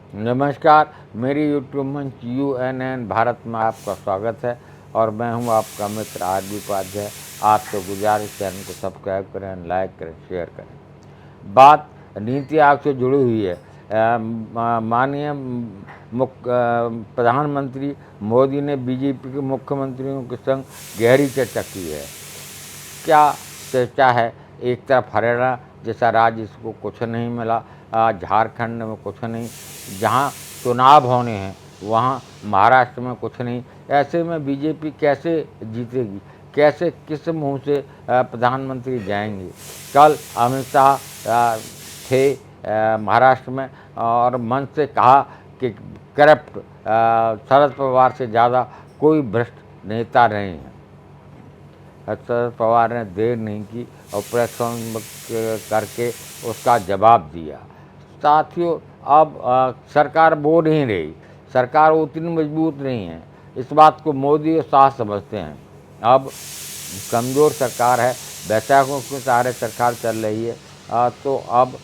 नमस्कार, मेरी यूट्यूब मंच UNN भारत में आपका स्वागत है और मैं हूं आपका मित्र RB उपाध्याय। आपसे गुजारिश चैनल को सब्सक्राइब करें, लाइक करें, शेयर करें। बात नीति आयोग से जुड़ी हुई है। माननीय प्रधानमंत्री मोदी ने बीजेपी के मुख्यमंत्रियों के संग गहरी चर्चा की है। क्या चर्चा है? एक तरफ हरियाणा जैसा राज्य, इसको कुछ नहीं मिला, झारखंड में कुछ नहीं, जहां चुनाव होने हैं वहां महाराष्ट्र में कुछ नहीं। ऐसे में बीजेपी कैसे जीतेगी? कैसे, किस मुंह से प्रधानमंत्री जाएंगे? कल अमित शाह थे महाराष्ट्र में और मंच से कहा कि करप्ट शरद पवार से ज़्यादा कोई भ्रष्ट नेता नहीं है। शरद पवार ने देर नहीं की और प्रेस कॉन्फ्रेंस करके उसका जवाब दिया। साथियों, अब सरकार वो नहीं रही, सरकार उतनी मजबूत नहीं है। इस बात को मोदी और शाह समझते हैं। अब कमज़ोर सरकार है, वैशाखों के सहारे सरकार चल रही है। तो अब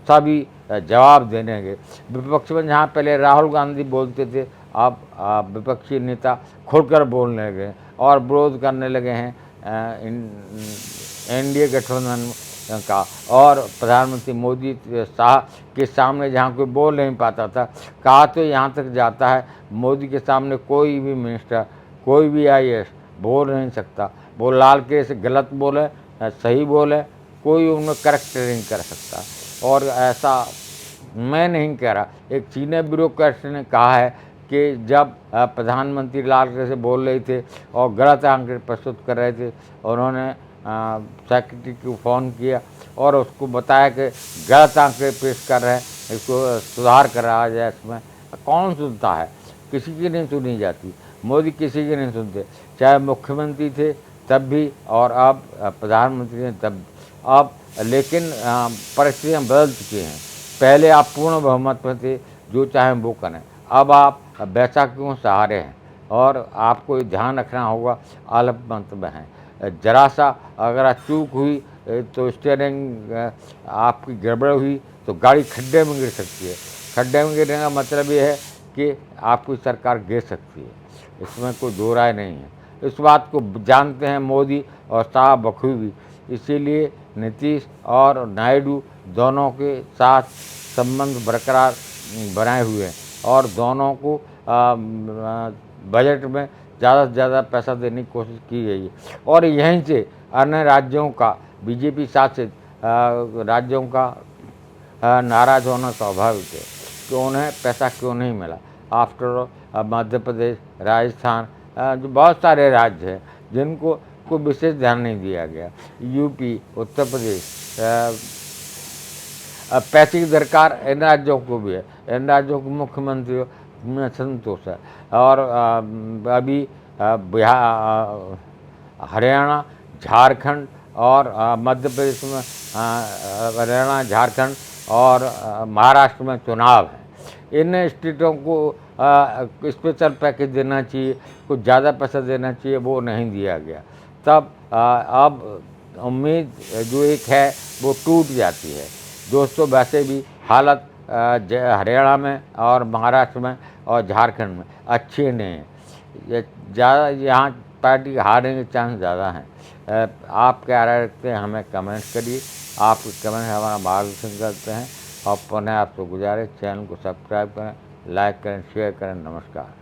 सभी जवाब देने के विपक्ष में, जहाँ पहले राहुल गांधी बोलते थे, अब विपक्षी नेता खुलकर बोलने लगे और विरोध करने लगे हैं NDA गठबंधन का। और प्रधानमंत्री मोदी शाह के सामने जहाँ कोई बोल नहीं पाता था, कहा तो यहाँ तक जाता है मोदी के सामने कोई भी मिनिस्टर, कोई भी IAS बोल नहीं सकता। वो लाल किले से गलत बोले, सही बोले, कोई उनमें करेक्ट नहीं कर सकता। और ऐसा मैं नहीं कह रहा, एक सीनियर ब्यूरोक्रेट ने कहा है कि जब प्रधानमंत्री लाल किले से बोल रहे थे और गलत आंकड़े प्रस्तुत कर रहे थे, उन्होंने सेक्रेटरी को फ़ोन किया और उसको बताया कि गलत आंकड़े पेश कर रहे हैं, इसको सुधार करा जाए। इसमें कौन सुनता है? किसी की नहीं सुनी जाती। मोदी किसी की नहीं सुनते, चाहे मुख्यमंत्री थे तब भी और अब प्रधानमंत्री हैं तब। अब लेकिन परिस्थितियाँ बदल चुकी हैं। पहले आप पूर्ण बहुमत में थे, जो चाहें वो करें। अब आप बैसाखियों सहारे हैं और आपको ये ध्यान रखना होगा, अल्पमत में हैं। जरा सा अगर चूक हुई तो स्टीयरिंग आपकी गड़बड़ हुई तो गाड़ी खड्डे में गिर सकती है। खड्डे में गिरने का मतलब ये है कि आपकी सरकार गिर सकती है, इसमें कोई दो राय नहीं है। इस बात को जानते हैं मोदी और शाह बखूबी। इसीलिए नीतीश और नायडू दोनों के साथ संबंध बरकरार बनाए हुए हैं और दोनों को बजट में ज़्यादा से ज़्यादा पैसा देने की कोशिश की गई है। और यहीं से अन्य राज्यों का, बीजेपी शासित राज्यों का नाराज़ होना स्वाभाविक है कि उन्हें पैसा क्यों नहीं मिला। आफ्टर मध्य प्रदेश, राजस्थान, जो बहुत सारे राज्य हैं जिनको कोई विशेष ध्यान नहीं दिया गया। UP, उत्तर प्रदेश, पैसे की दरकार इन राज्यों को भी है। इन राज्यों के मुख्यमंत्रियों में संतोष है। और अभी बिहार, हरियाणा, झारखंड और मध्य प्रदेश में, हरियाणा, झारखंड और महाराष्ट्र में चुनाव है। इन स्टेटों को स्पेशल पैकेज देना चाहिए, कुछ ज़्यादा पैसा देना चाहिए, वो नहीं दिया गया। तब अब उम्मीद जो एक है वो टूट जाती है। दोस्तों, वैसे भी हालत हरियाणा में और महाराष्ट्र में और झारखंड में अच्छी नहीं है। ये ज़्यादा यहाँ पार्टी हारने के चांस ज़्यादा हैं। आप क्या राय रखते हैं, हमें कमेंट करिए। आपके कमेंट हमारा मार्गदर्शन करते हैं। और पुनः आपसे गुजारिश, चैनल को सब्सक्राइब करें, लाइक करें, शेयर करें। नमस्कार।